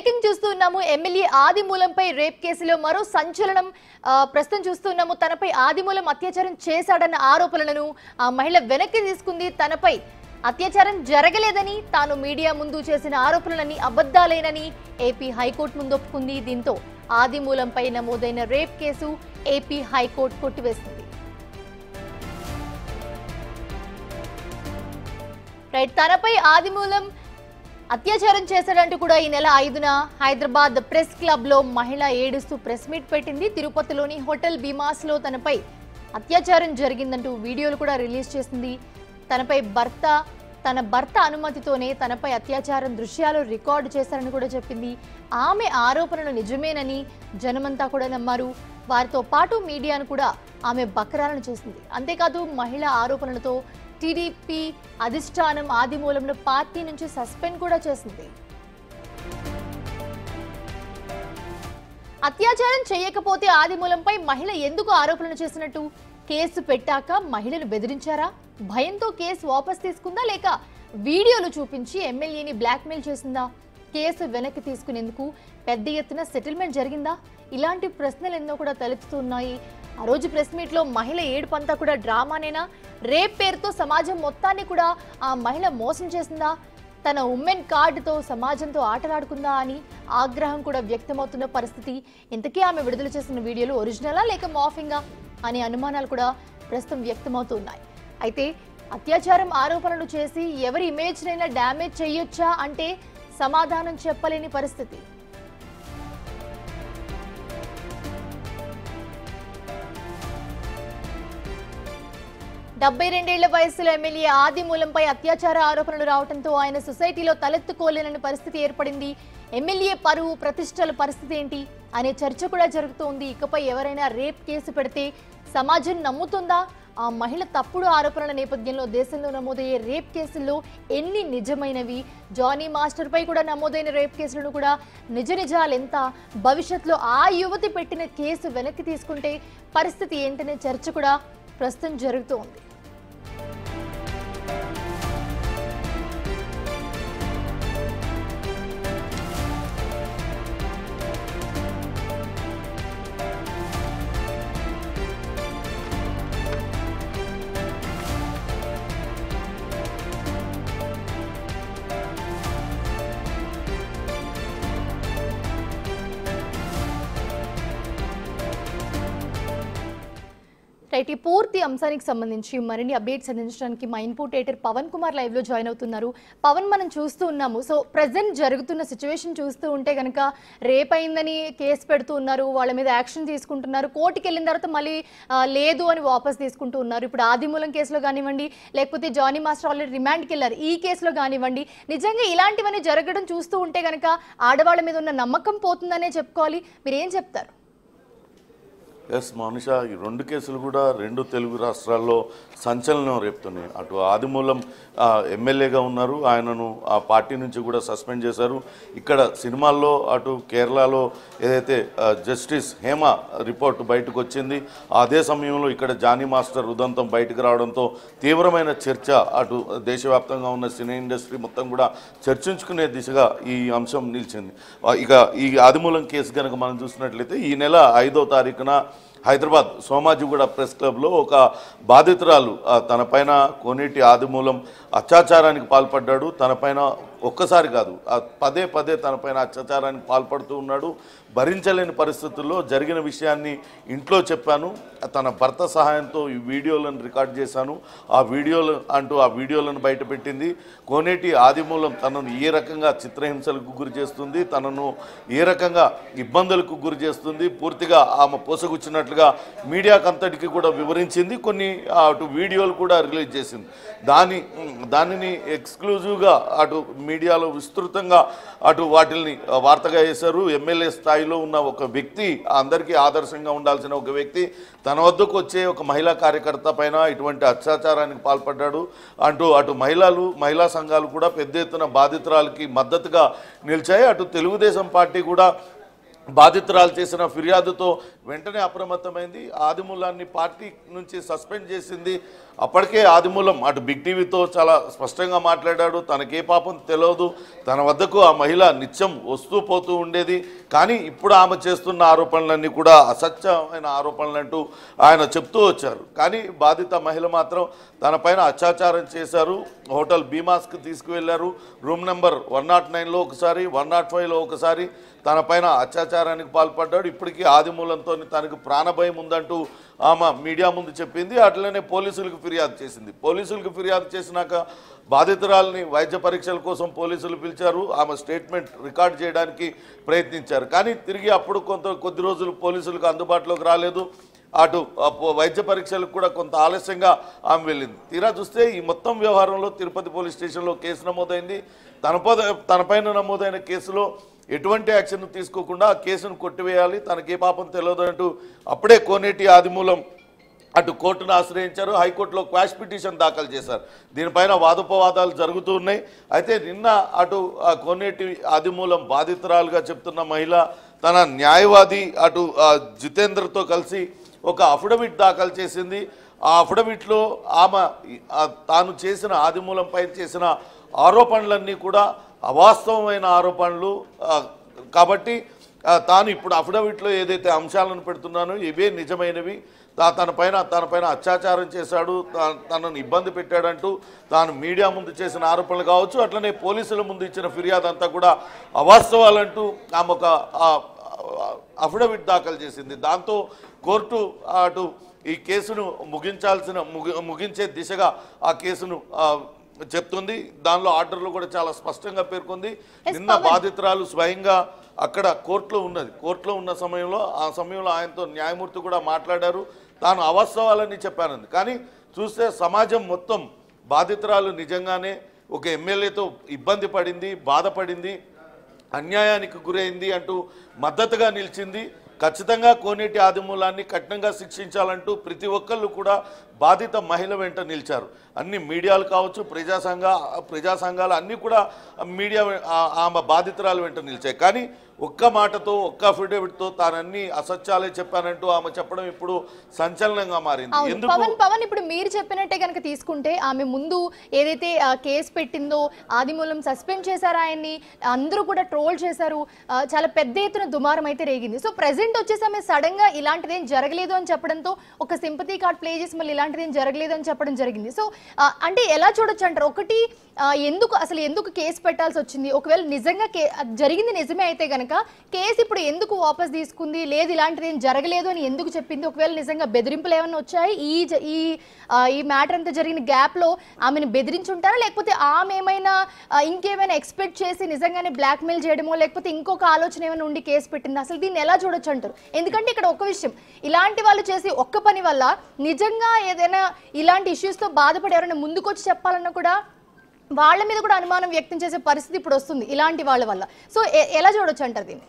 Breaking చూస్తున్నాము. MLA ఆదిమూలంపై rape కేసులో మరో సంచలనం ప్రస్తుతం చూస్తున్నాము. తనపై ఆదిమూలం అత్యాచారం చేశాడన్న ఆరోపణలను ఆ మహిళ వెనక్కి తీసుకుంది. తనపై అత్యాచారం జరగలేదని, తాను మీడియా ముందు చేసిన ఆరోపణలన్నీ అబద్ధాలేనని ఏపీ హైకోర్టు ముందు ఒప్పుకుంది. దీంతో ఆదిమూలంపై నమోదైన రేప్ కేసు ఏపీ హైకోర్టు కొట్టివేసింది. తనపై ఆదిమూలం అత్యాచారం చేశాడంటూ కూడా ఈ నెల 5న హైదరాబాద్ ప్రెస్ క్లబ్ లో మహిళ ఏడుస్తూ ప్రెస్ మీట్ పెట్టింది. తిరుపతిలోని హోటల్ భీమాస్ లో తనపై అత్యాచారం జరిగిందంటూ వీడియోలు కూడా రిలీజ్ చేసింది. తన భర్త అనుమతితోనే తనపై అత్యాచారం దృశ్యాలు రికార్డు చేశారని కూడా చెప్పింది. ఆమె ఆరోపణలు నిజమేనని జనమంతా కూడా నమ్మారు. వారితో పాటు మీడియాను కూడా ఆమె బకరాలను చేసింది. అంతేకాదు మహిళ ఆరోపణలతో టీడీపీ అధిష్టానం ఆదిమూలంను పార్టీ నుంచి సస్పెండ్ కూడా చేసింది. అత్యాచారం చేయకపోతే ఆదిమూలంపై మహిళ ఎందుకు ఆరోపణలు చేసినట్టు? కేసు పెట్టాక మహిళను బెదిరించారా? భయంతో కేసు వాపస్ తీసుకుందా, లేక వీడియోలు చూపించి ఎమ్మెల్యేని బ్లాక్మెయిల్ చేసిందా? కేసు వెనక్కి తీసుకునేందుకు పెద్ద ఎత్తున సెటిల్మెంట్ జరిగిందా? ఇలాంటి ప్రశ్నలు ఎన్నో కూడా తలెత్తుతున్నాయి. ఆ రోజు ప్రెస్ మీట్ లో మహిళ ఏడుపంతా కూడా డ్రామానేనా? రేప్ పేరుతో సమాజం మొత్తాన్ని కూడా ఆ మహిళ మోసం చేసిందా? తన ఉమెన్ కార్డుతో సమాజంతో ఆటలాడుకుందా అని ఆగ్రహం కూడా వ్యక్తమవుతున్న పరిస్థితి. ఇంతకీ ఆమె విడుదల చేసిన వీడియోలు ఒరిజినలా లేక మాఫింగా అనే అనుమానాలు కూడా ప్రస్తుతం వ్యక్తమవుతున్నాయి. అయితే అత్యాచారం ఆరోపణలు చేసి ఎవరి ఇమేజ్నైనా డ్యామేజ్ చేయొచ్చా అంటే సమాధానం చెప్పలేని పరిస్థితి. 72 ఏళ్ల వయసులో ఎమ్మెల్యే ఆదిమూలంపై అత్యాచార ఆరోపణలు రావడంతో ఆయన సొసైటీలో తలెత్తుకోలేని పరిస్థితి ఏర్పడింది. ఎమ్మెల్యే పరువు ప్రతిష్టల పరిస్థితి ఏంటి అనే చర్చ కూడా జరుగుతోంది. ఇకపై ఎవరైనా రేప్ కేసు పెడితే సమాజం నమ్ముతుందా? ఆ మహిళ తప్పుడు ఆరోపణల నేపథ్యంలో దేశంలో నమోదయ్యే రేప్ కేసుల్లో ఎన్ని నిజమైనవి? జానీ మాస్టర్ పై కూడా నమోదైన రేప్ కేసులను కూడా నిజాలెంత? భవిష్యత్తులో ఆ యువతి పెట్టిన కేసు వెనక్కి తీసుకుంటే పరిస్థితి ఏంటనే చర్చ కూడా ప్రస్తుతం జరుగుతోంది. ఈ పూర్తి అంశానికి సంబంధించి మరిన్ని అప్డేట్స్ అందించడానికి మా input editor Pawan Kumar live లో జాయిన్ అవుతున్నారు. పవన్, మనం చూస్తూ ఉన్నాము, సో ప్రెజెంట్ జరుగుతున్న సిచ్యువేషన్ చూస్తూ ఉంటే కనుక రేప్ అయిందని కేసు పెడుతూ ఉన్నారు, వాళ్ళ మీద యాక్షన్ తీసుకుంటున్నారు. కోర్టుకి వెళ్ళిన తర్వాత మళ్ళీ లేదు అని వాపస్ తీసుకుంటూ ఉన్నారు. ఇప్పుడు ఆదిమూలం కేసులో కానివ్వండి, లేకపోతే జానీ మాస్టర్ ఆల్రెడీ రిమాండ్కి వెళ్ళారు, ఈ కేసులో కానివ్వండి, నిజంగా ఇలాంటివన్నీ జరగడం చూస్తూ ఉంటే కనుక ఆడవాళ్ళ మీద ఉన్న నమ్మకం పోతుందనే చెప్పుకోవాలి. మీరు ఏం చెప్తారు? ఎస్ మౌనిషా, ఈ రెండు కేసులు కూడా రెండు తెలుగు రాష్ట్రాల్లో సంచలనం రేపుతున్నాయి. అటు ఆదిమూలం ఎమ్మెల్యేగా ఉన్నారు, ఆయనను ఆ పార్టీ నుంచి కూడా సస్పెండ్ చేశారు. ఇక్కడ సినిమాల్లో అటు కేరళలో ఏదైతే జస్టిస్ హేమ రిపోర్ట్ బయటకు వచ్చింది, అదే సమయంలో ఇక్కడ జానీ మాస్టర్ ఉదంతం బయటకు రావడంతో తీవ్రమైన చర్చ అటు దేశవ్యాప్తంగా ఉన్న సినీ ఇండస్ట్రీ మొత్తం కూడా చర్చించుకునే దిశగా ఈ అంశం నిలిచింది. ఇక ఈ ఆదిమూలం కేసు కనుక మనం చూసినట్లయితే ఈ నెల 5వ తారీఖున హైదరాబాద్ సోమాజిగూడ ప్రెస్ క్లబ్లో ఒక బాధితురాలు తనపైన కోనేటి ఆదిమూలం అత్యాచారానికి పాల్పడ్డాడు. తనపైన ఒక్కసారి కాదు, పదే పదే తనపైన అత్యాచారానికి పాల్పడుతూ ఉన్నాడు. భరించలేని పరిస్థితుల్లో జరిగిన విషయాన్ని ఇంట్లో చెప్పాను, తన భర్త సహాయంతో ఈ వీడియోలను రికార్డ్ చేశాను, ఆ వీడియోలను బయటపెట్టింది. కోనేటి ఆదిమూలం తనను ఏ రకంగా చిత్రహింసలకు గురి చేస్తుంది, తనను ఏ రకంగా ఇబ్బందులకు గురి చేస్తుంది, పూర్తిగా ఆమె పోసగుచ్చినట్లుగా మీడియాకు అంతటికి కూడా వివరించింది. కొన్ని అటు వీడియోలు కూడా రిలీజ్ చేసింది. దానిని ఎక్స్క్లూజివ్గా అటు మీడియాలో విస్తృతంగా అటు వాటిని వార్తగా చేశారు. ఎమ్మెల్యే స్థాయిలో ఉన్న ఒక వ్యక్తి, అందరికీ ఆదర్శంగా ఉండాల్సిన ఒక వ్యక్తి తన వద్దకు వచ్చే ఒక మహిళా కార్యకర్త పైన ఇటువంటి అత్యాచారానికి పాల్పడ్డాడు అంటూ అటు మహిళా సంఘాలు కూడా పెద్ద ఎత్తున బాధితురాలకి మద్దతుగా నిలిచాయి. అటు తెలుగుదేశం పార్టీ కూడా బాధితురాలు చేసిన ఫిర్యాదుతో వెంటనే అప్రమత్తమైంది. ఆదిమూలాన్ని పార్టీ నుంచి సస్పెండ్ చేసింది. అప్పటికే ఆదిమూలం అటు బిగ్ టీవీతో చాలా స్పష్టంగా మాట్లాడాడు. తనకే పాపం తెలియదు, తన వద్దకు ఆ మహిళ నిత్యం వస్తూ పోతూ ఉండేది. కానీ ఇప్పుడు ఆమె చేస్తున్న ఆరోపణలన్నీ కూడా అసత్యమైన ఆరోపణలంటూ ఆయన చెప్తూ వచ్చారు. కానీ బాధిత మహిళ మాత్రం తనపైన అత్యాచారం చేశారు, హోటల్ భీమాస్కి తీసుకువెళ్లారు, రూమ్ నెంబర్ 109లో ఒకసారి, 105లో ఒకసారి తనపైన అత్యాచారానికి పాల్పడ్డాడు. ఇప్పటికీ ఆదిమూలంతో తనకు ప్రాణభయం ఉందంటూ ఆమె మీడియా ముందు చెప్పింది. అట్లనే పోలీసులకు ఫిర్యాదు చేసింది. పోలీసులకు ఫిర్యాదు చేసినాక బాధితురాలని వైద్య పరీక్షల కోసం పోలీసులు పిలిచారు. ఆమె స్టేట్మెంట్ రికార్డ్ చేయడానికి ప్రయత్నించారు. కానీ తిరిగి అప్పుడు కొద్ది రోజులు పోలీసులకు అందుబాటులోకి రాలేదు. అటు వైద్య పరీక్షలకు కూడా కొంత ఆలస్యంగా ఆమె వెళ్ళింది. తీరా చూస్తే ఈ మొత్తం వ్యవహారంలో తిరుపతి పోలీస్ స్టేషన్లో కేసు నమోదైంది. తనపైన నమోదైన కేసులో ఎటువంటి యాక్షన్ తీసుకోకుండా ఆ కేసును కొట్టివేయాలి, తనకే పాపం తెలియదు అంటూ అప్పుడే కోనేటి ఆదిమూలం అటు కోర్టును ఆశ్రయించారు. హైకోర్టులో క్వాష్ పిటిషన్ దాఖలు చేశారు. దీనిపైన వాదోపవాదాలు జరుగుతూ ఉన్నాయి. అయితే నిన్న అటు కోనేటి ఆదిమూలం బాధితురాలుగా చెప్తున్న మహిళ తన న్యాయవాది అటు జితేంద్రతో కలిసి ఒక అఫిడవిట్ దాఖలు చేసింది. ఆ అఫిడవిట్లో ఆమె తాను చేసిన ఆదిమూలంపై చేసిన ఆరోపణలన్నీ కూడా అవాస్తవమైన ఆరోపణలు కాబట్టి తాను ఇప్పుడు అఫిడవిట్లో ఏదైతే అంశాలను పెడుతున్నానో ఇవే నిజమైనవి, తనపైన అత్యాచారం చేశాడు, తనను ఇబ్బంది పెట్టాడంటూ తాను మీడియా ముందు చేసిన ఆరోపణలు కావచ్చు, అట్లనే పోలీసుల ముందు ఇచ్చిన ఫిర్యాదు అంతా కూడా అవాస్తవాలంటూ ఆమె ఒక అఫిడవిట్ దాఖలు చేసింది. దాంతో కోర్టు అటు ఈ కేసును ముగించే దిశగా ఆ కేసును చెప్తుంది. దానిలో ఆర్డర్లు కూడా చాలా స్పష్టంగా పేర్కొంది. నిన్న బాధితురాలు స్వయంగా అక్కడ కోర్టులో ఉన్న సమయంలో ఆయనతో న్యాయమూర్తి కూడా మాట్లాడారు. తాను అవాస్తవాలని చెప్పానంది. కానీ చూస్తే సమాజం మొత్తం బాధితురాలు నిజంగానే ఒక ఎమ్మెల్యేతో ఇబ్బంది పడింది, బాధపడింది, అన్యాయానికి గురైంది అంటూ మద్దతుగా నిలిచింది. ఖచ్చితంగా కోనేటి ఆదిమూలాన్ని కఠినంగా శిక్షించాలంటూ ప్రతి ఒక్కళ్ళు కూడా బాధిత మహిళ వెంట నిలిచారు. అన్ని మీడియాలు కావచ్చు, ప్రజా సంఘాలు అన్నీ కూడా మీడియా ఆమె బాధితురాలు వెంట నిలిచాయి. కానీ ఒక్క మాటతో, ఒక్క అఫిడవిట్తో తానన్నీ అసత్యాలే చెప్పానంటూ ఆమె చెప్పడం ఇప్పుడు సంచలనంగా మారింది. పవన్ ఇప్పుడు మీరు చెప్పినట్టే కనుక తీసుకుంటే ఆమె ముందు ఏదైతే కేసు పెట్టిందో ఆదిమూలం సస్పెండ్ చేశారు, ఆయన్ని అందరూ కూడా ట్రోల్ చేశారు, చాలా పెద్ద ఎత్తున దుమారం అయితే రేగింది. సో ప్రెసెంట్ వచ్చేసి ఆమె సడన్ గా ఇలాంటిది ఏం జరగలేదు అని చెప్పడంతో ఒక సింపతి కార్డ్ ప్లే చేసి మళ్ళీ ఇలాంటిది ఏం జరగలేదు అని చెప్పడం జరిగింది. సో అంటే ఎలా చూడొచ్చు అంటారు? ఒకటి, ఎందుకు కేసు పెట్టాల్సి వచ్చింది? ఒకవేళ నిజంగా జరిగింది నిజమే అయితే గనక కేసు ఇప్పుడు ఎందుకు వాపస్ తీసుకుంది? లేదు ఇలాంటిది ఏం జరగలేదు అని ఎందుకు చెప్పింది? ఒకవేళ నిజంగా బెదిరింపులు ఏమైనా వచ్చాయి ఈ మ్యాటర్ అంతా జరిగిన గ్యాప్ లో ఆమెను బెదిరించుంటారా, లేకపోతే ఆమె ఏమైనా ఇంకేమైనా ఎక్స్పెక్ట్ చేసి నిజంగానే బ్లాక్ మెయిల్ చేయడమో లేకపోతే ఇంకొక ఆలోచన ఏమైనా ఉండి కేసు పెట్టింది? అసలు దీన్ని ఎలా చూడొచ్చు అంటారు? ఎందుకంటే ఇక్కడ ఒక విషయం, ఇలాంటి వాళ్ళు చేసి ఒక్క పని వల్ల నిజంగా ఏదైనా ఇలాంటి ఇష్యూస్ తో బాధపడి ఎవరైనా ముందుకొచ్చి చెప్పాలన్నా కూడా వాళ్ళ మీద కూడా అనుమానం వ్యక్తం చేసే పరిస్థితి ఇప్పుడు వస్తుంది ఇలాంటి వాళ్ళ వల్ల. సో ఎలా చూడొచ్చు అంటారు దీన్ని?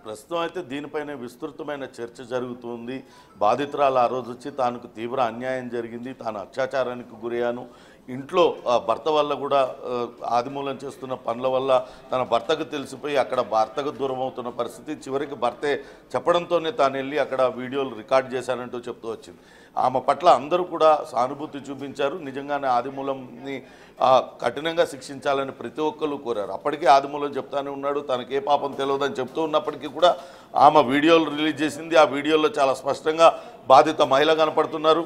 ప్రస్తుతం అయితే దీనిపైన విస్తృతమైన చర్చ జరుగుతుంది. బాధితురాలు ఆ రోజు వచ్చి తానుకు తీవ్ర అన్యాయం జరిగింది, తాను అత్యాచారానికి గురయ్యాను, ఇంట్లో భర్త వల్ల కూడా ఆదిమూలం చేస్తున్న పనుల వల్ల తన భర్తకు తెలిసిపోయి అక్కడ భర్తకు దూరం అవుతున్న పరిస్థితి, చివరికి భర్తే చెప్పడంతోనే తాను వెళ్ళి అక్కడ వీడియోలు రికార్డ్ చేశానంటూ చెప్తూ వచ్చింది. ఆమె పట్ల అందరూ కూడా సానుభూతి చూపించారు. నిజంగానే ఆదిమూలంని కఠినంగా శిక్షించాలని ప్రతి ఒక్కరు కోరారు. అప్పటికే ఆదిమూలం చెప్తానే ఉన్నాడు, తనకే పాపం తెలియదని చెప్తూ ఉన్నప్పటికీ కూడా ఆమె వీడియోలు రిలీజ్ చేసింది. ఆ వీడియోలో చాలా స్పష్టంగా బాధిత మహిళ కనపడుతున్నారు,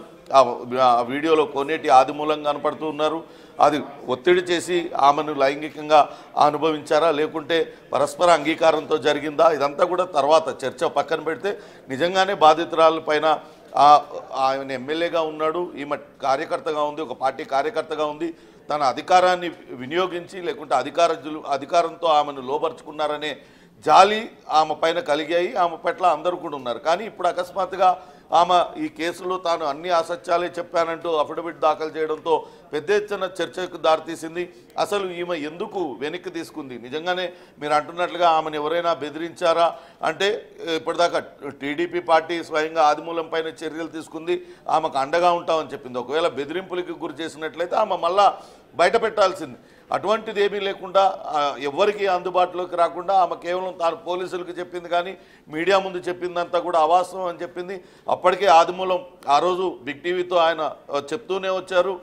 ఆ వీడియోలో కోనేటి ఆదిమూలం కనపడుతూ ఉన్నారు. అది ఒత్తిడి చేసి ఆమెను లైంగికంగా అనుభవించారా లేకుంటే పరస్పర అంగీకారంతో జరిగిందా, ఇదంతా కూడా తర్వాత చర్చ పక్కన పెడితే నిజంగానే బాధితురాల పైన ఆయన ఎమ్మెల్యేగా ఉన్నాడు, ఈమె కార్యకర్తగా ఉంది, ఒక పార్టీ కార్యకర్తగా ఉంది, తన అధికారాన్ని వినియోగించి లేకుంటే అధికారంతో ఆమెను లోపరుచుకున్నారనే జాలి ఆమె పైన కలిగాయి. ఆమె పట్ల అందరూ కూడా ఉన్నారు. కానీ ఇప్పుడు అకస్మాత్తుగా ఆమె ఈ కేసులో తాను అన్ని అసత్యాలే చెప్పానంటూ అఫిడవిట్ దాఖలు చేయడంతో పెద్ద ఎత్తున చర్చకు దారితీసింది. అసలు ఈమె ఎందుకు వెనక్కి తీసుకుంది? నిజంగానే మీరు అంటున్నట్లుగా ఆమెను ఎవరైనా బెదిరించారా అంటే ఇప్పటిదాకా టీడీపీ పార్టీ స్వయంగా ఆదిమూలం పైన చర్యలు తీసుకుంది, ఆమెకు అండగా ఉంటామని చెప్పింది. ఒకవేళ బెదిరింపులకి గురి చేసినట్లయితే ఆమె మళ్ళా బయట పెట్టాల్సింది. అటువంటిది ఏమీ లేకుండా ఎవరికి అందుబాటులోకి రాకుండా ఆమె కేవలం తాను పోలీసులకు చెప్పింది కానీ మీడియా ముందు చెప్పిందంతా కూడా అవాస్తవం అని చెప్పింది. అప్పటికే ఆదిమూలం ఆ రోజు బిగ్ టీవీతో ఆయన చెప్తూనే వచ్చారు,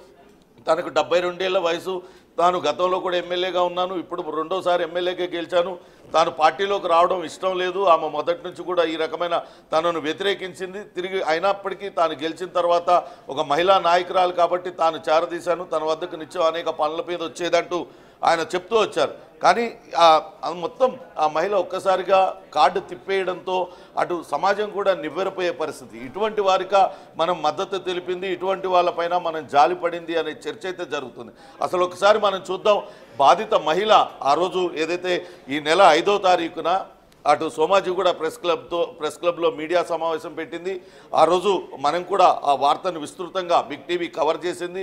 తనకు 72 ఏళ్ల వయసు, తాను గతంలో కూడా ఎమ్మెల్యేగా ఉన్నాను, ఇప్పుడు రెండోసారి ఎమ్మెల్యేగా గెలిచాను, తాను పార్టీలోకి రావడం ఇష్టం లేదు, ఆమె మొదటి నుంచి కూడా ఈ రకమైన తనను వ్యతిరేకించింది. తిరిగి అయినప్పటికీ తాను గెలిచిన తర్వాత ఒక మహిళా నాయకురాలు కాబట్టి తాను చేరదీశాను, తన వద్దకు నిత్యం అనేక పనుల మీద వచ్చేదంటూ ఆయన చెప్తూ వచ్చారు. కానీ మొత్తం ఆ మహిళ ఒక్కసారిగా కార్డు తిప్పేయడంతో అటు సమాజం కూడా నివ్వెరపోయే పరిస్థితి. ఇటువంటి వారిగా మనం మద్దతు తెలిపింది, ఇటువంటి వాళ్ళపైన మనం జాలిపడింది అనే చర్చ అయితే జరుగుతుంది. అసలు ఒకసారి మనం చూద్దాం, బాధిత మహిళ ఆ రోజు ఏదైతే ఈ నెల 5వ తారీఖున అటు సోమాజిగూడ ప్రెస్ క్లబ్లో మీడియా సమావేశం పెట్టింది. ఆ రోజు మనం కూడా ఆ వార్తను విస్తృతంగా బిగ్ టీవీ కవర్ చేసింది.